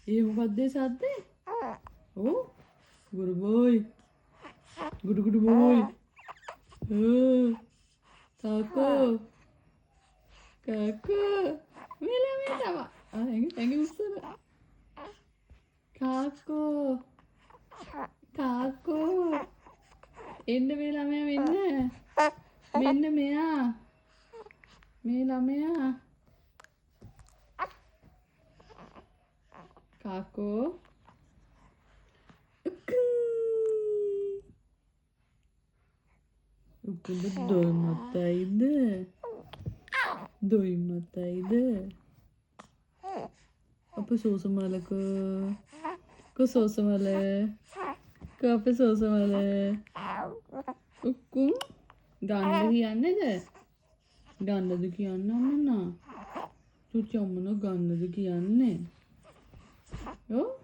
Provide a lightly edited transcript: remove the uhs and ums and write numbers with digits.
ඒ මොකක්ද ඒ සද්දේ? ඔව්. ගුරු බෝයි. ගුරු බෝයි. තාකෝ. කාකෝ. මෙලා මේ තමයි. ඇඟ උස්සන. කාකෝ. කාකෝ. එන්න මේ ළමයා මෙන්න. මෙන්න මෙයා. මේ ළමයා. කාකෝ. උකුල දොල් මතයිද? දොයි මතයිද? අපේ සෝසමලක. කො සෝසමල. කො අපේ සෝසමල. උක්කු ගන්නද කියන්නේද? ගන්නද කියන්න අම්මනා? තුචි අම්මනා ගන්නද කියන්නේ? ඔව්